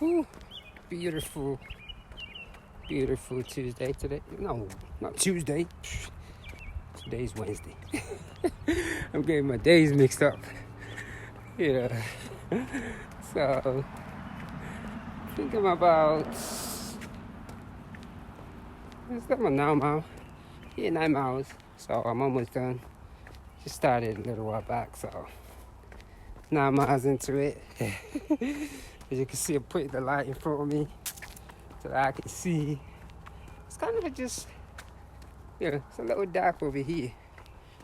Whew, beautiful, beautiful Tuesday today. No, not Tuesday. Today's Wednesday. I'm getting my days mixed up. Yeah. So, I think I'm about, it's about 9 miles. Yeah, 9 miles. So I'm almost done. Just started a little while back, so 9 miles into it. As you can see, I'm putting the light in front of me so that I can see. It's kind of just, it's a little dark over here.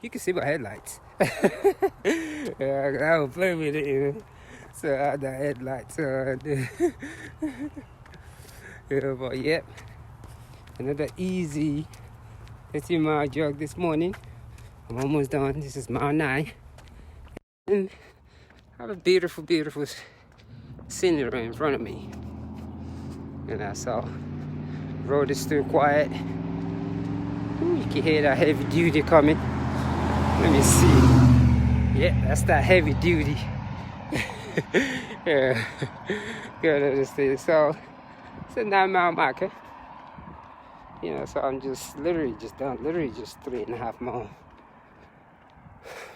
You can see my headlights. Yeah, I don't play with it, So I had the headlights on. Yeah, but yep. Another easy 13-mile jog this morning. I'm almost done. This is mile 9. And I have a beautiful, beautiful scenery in front of me. So road is still quiet. Ooh, you can hear that heavy duty coming. Let me see. Yeah, that's that heavy duty. Yeah, good understand. So it's a 9-mile marker. So I'm just literally just done. Literally just 3.5 more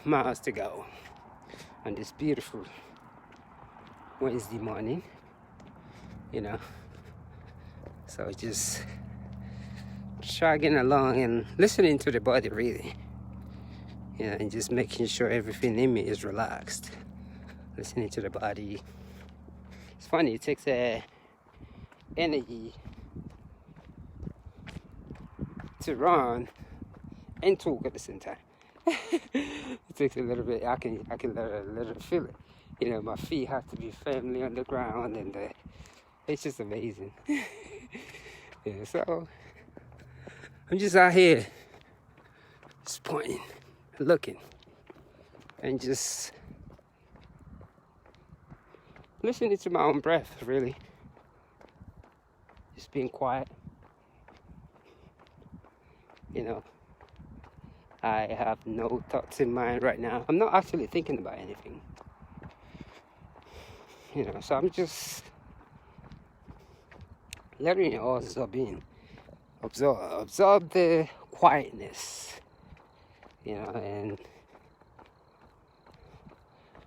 miles to go on this beautiful Wednesday morning. So just chugging along and listening to the body really. And just making sure everything in me is relaxed. Listening to the body. It's funny, it takes energy to run and talk at the same time. It takes a little bit. I can let a little feel it. My feet have to be firmly on the ground, and it's just amazing. Yeah, so I'm just out here, just pointing, looking, and just listening to my own breath. Really, just being quiet. I have no thoughts in mind right now. I'm not actually thinking about anything. So I'm just letting it all absorb in. Absorb the quietness, and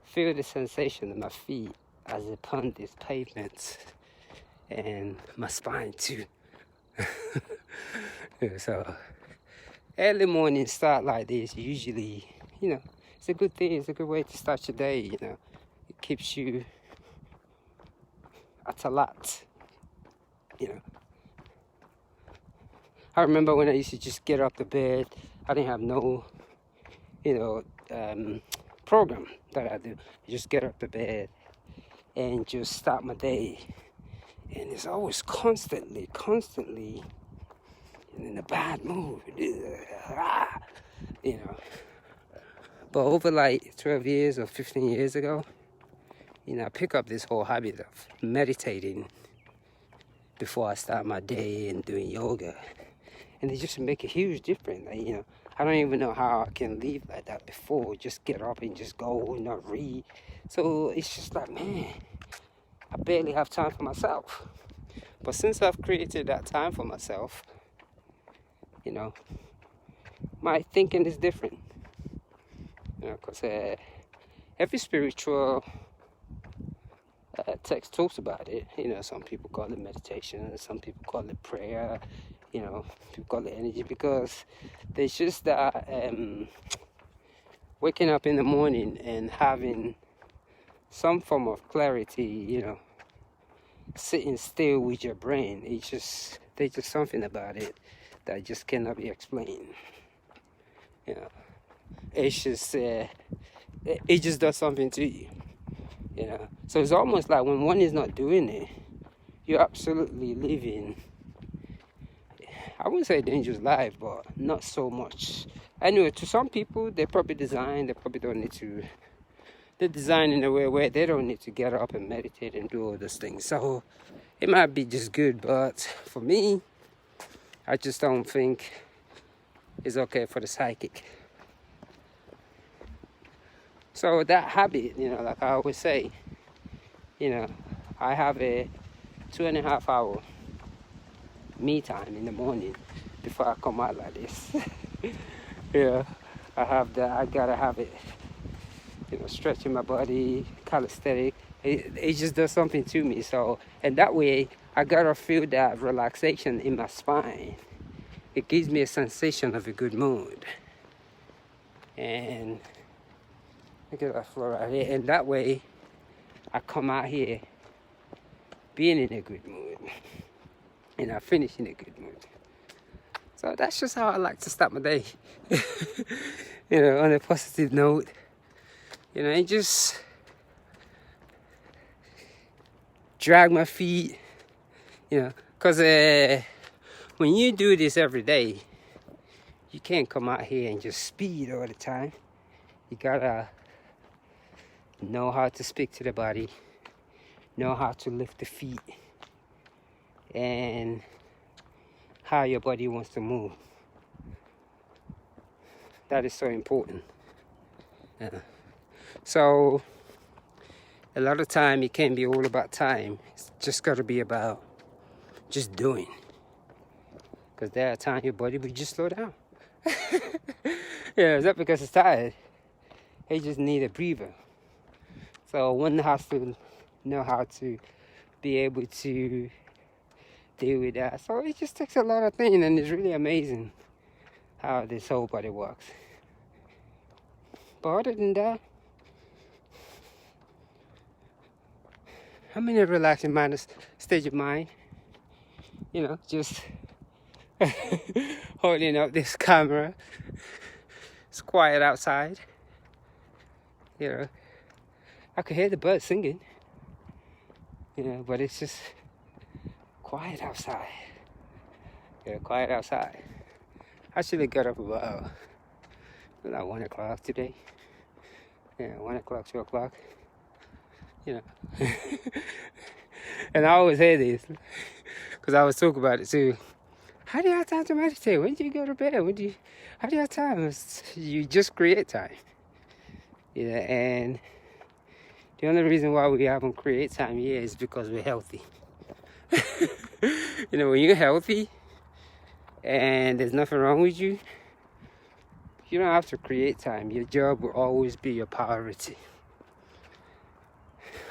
feel the sensation of my feet as they pound this pavement and my spine too. So early morning start like this usually, it's a good thing. It's a good way to start your day. It keeps you at alert. I remember when I used to just get up to bed. I didn't have no, program that I do. I just get up to bed and just start my day. And it's always constantly in a bad mood. But over like 12 years or 15 years ago, I pick up this whole habit of meditating before I start my day and doing yoga. And it just make a huge difference. I don't even know how I can live like that before. Just get up and just go and not read. So it's just like, man, I barely have time for myself. But since I've created that time for myself, my thinking is different. Because every spiritual text talks about it. Some people call it meditation, some people call it prayer, people call it energy, because there's just that waking up in the morning and having some form of clarity, sitting still with your brain. There's just something about it that just cannot be explained. It's just it just does something to you. So it's almost like when one is not doing it, you're absolutely living, I wouldn't say a dangerous life, but not so much. Anyway, to some people, they probably don't need to, they're designed in a way where they don't need to get up and meditate and do all those things. So it might be just good, but for me, I just don't think it's okay for the psychic. So that habit, like I always say, I have a 2.5 hour me time in the morning before I come out like this. Yeah, I gotta have it, stretching my body, calisthenic. It just does something to me. So, and that way I gotta feel that relaxation in my spine. It gives me a sensation of a good mood. And look at that floor right here. And that way I come out here being in a good mood. And I finish in a good mood. So that's just how I like to start my day. On a positive note. And just drag my feet. Because when you do this every day, you can't come out here and just speed all the time. You gotta know how to speak to the body, know how to lift the feet, and how your body wants to move. That is so important. So a lot of time it can't be all about time. It's just got to be about just doing. Because there are times your body will just slow down. It's not because it's tired. It just need a breather. So one has to know how to be able to deal with that. So it just takes a lot of things, and it's really amazing how this whole body works. But other than that, I'm in a relaxing stage of mind. Just holding up this camera. It's quiet outside. I could hear the birds singing. But it's just quiet outside. Quiet outside. I should have got up about 1 o'clock today. 1 o'clock, 2 o'clock. And I always hear this because I always talk about it too. How do you have time to meditate? When do you go to bed? How do you have time? You just create time. And the only reason why we haven't created time here is because we're healthy. When you're healthy and there's nothing wrong with you, you don't have to create time. Your job will always be your priority.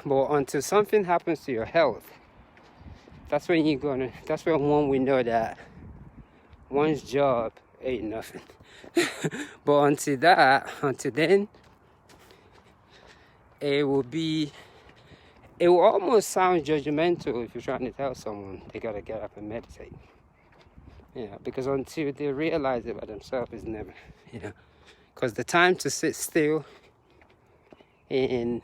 But until something happens to your health, that's when one will know that one's job ain't nothing. But until then, it will almost sound judgmental if you're trying to tell someone they gotta get up and meditate. Because until they realize it by themselves, is never, because the time to sit still in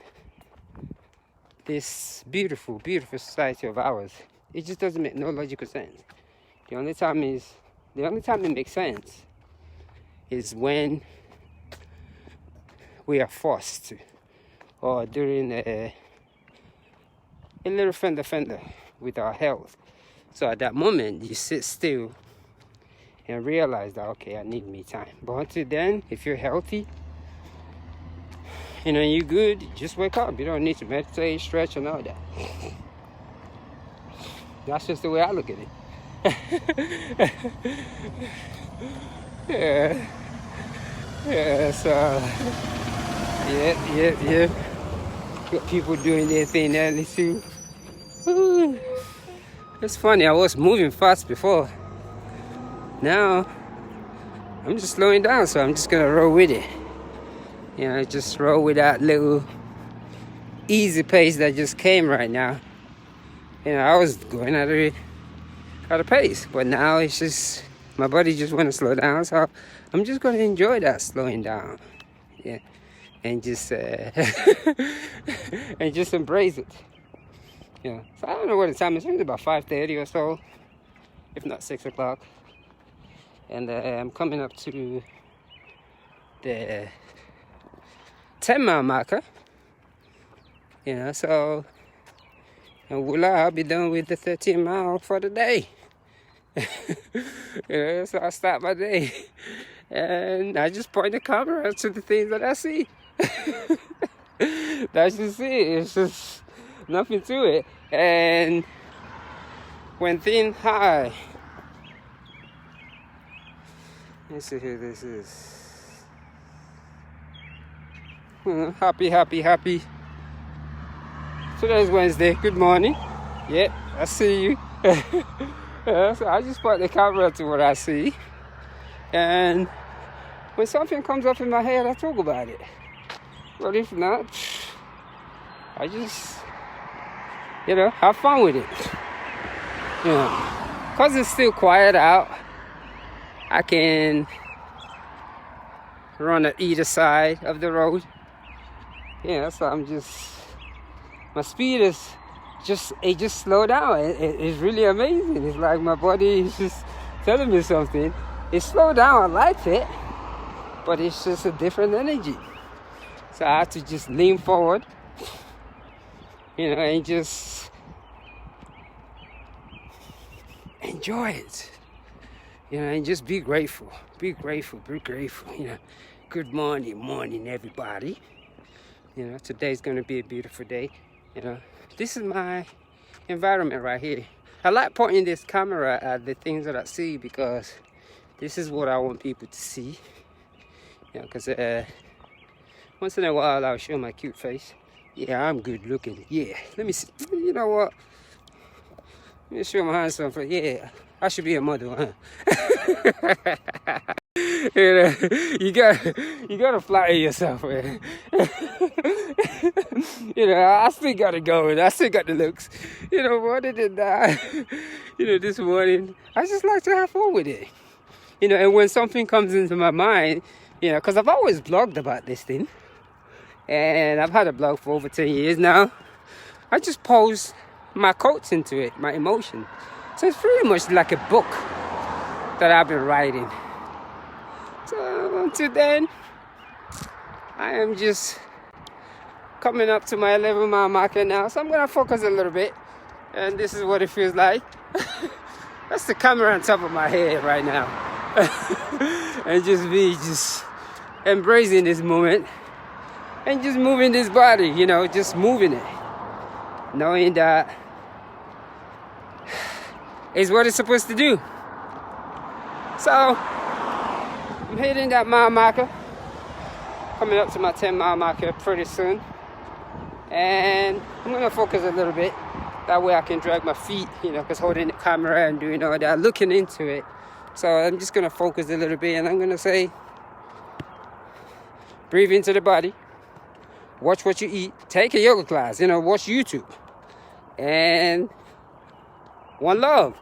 this beautiful, beautiful society of ours, it just doesn't make no logical sense. The only time it makes sense is when we are forced to, or during a little fender with our health. So at that moment, you sit still and realize that, okay, I need me time. But until then, if you're healthy, you're good, just wake up. You don't need to meditate, stretch, and all that. That's just the way I look at it. So, yeah. Got people doing their thing early too. Ooh. It's funny, I was moving fast before. Now, I'm just slowing down, so I'm just gonna roll with it. Just roll with that little easy pace that just came right now. I was going at a pace, but now it's just, my body just want to slow down, so I'm just going to enjoy that slowing down. And just and just embrace it. So I don't know what the time is. It's about 5:30 or so, if not 6 o'clock. And I'm coming up to the 10-mile marker. So, and voila, I'll be done with the 13 mile for the day. So I start my day. And I just point the camera to the things that I see. That's just it. It's just nothing to it. And When thin high. Let's see who this is. Happy. Today's Wednesday. Good morning. Yep, I see you. So I just point the camera to what I see. And when something comes up in my head, I talk about it. But if not, I just, have fun with it. Because it's still quiet out, I can run at either side of the road. So my speed is just slowed down. It's really amazing. It's like my body is just telling me something. It's slowed down, I like it, but it's just a different energy. So I have to just lean forward, and just enjoy it, and just be grateful. Be grateful. Good morning, everybody. Today's going to be a beautiful day. This is my environment right here. I like pointing this camera at the things that I see because this is what I want people to see. Because once in a while I'll show my cute face. Yeah, I'm good looking. Yeah, let me see. You know what? Let me show my hands something. Yeah, I should be a model, huh? You gotta flatter yourself, man. I still got it going. I still got the looks. Other than that, this morning, I just like to have fun with it. And when something comes into my mind, because I've always blogged about this thing, and I've had a blog for over 10 years now. I just post my quotes into it, my emotion. So it's pretty much like a book that I've been writing. So until then, I am just coming up to my 11-mile marker now. So I'm going to focus a little bit. And this is what it feels like. That's the camera on top of my head right now. And just me just embracing this moment. And just moving this body, just moving it. Knowing that it's what it's supposed to do. So, I'm hitting that mile marker. Coming up to my 10-mile marker pretty soon. And I'm going to focus a little bit. That way I can drag my feet, because holding the camera and doing all that, looking into it. So I'm just going to focus a little bit and I'm going to say, breathe into the body. Watch what you eat. Take a yoga class, watch YouTube. And one love.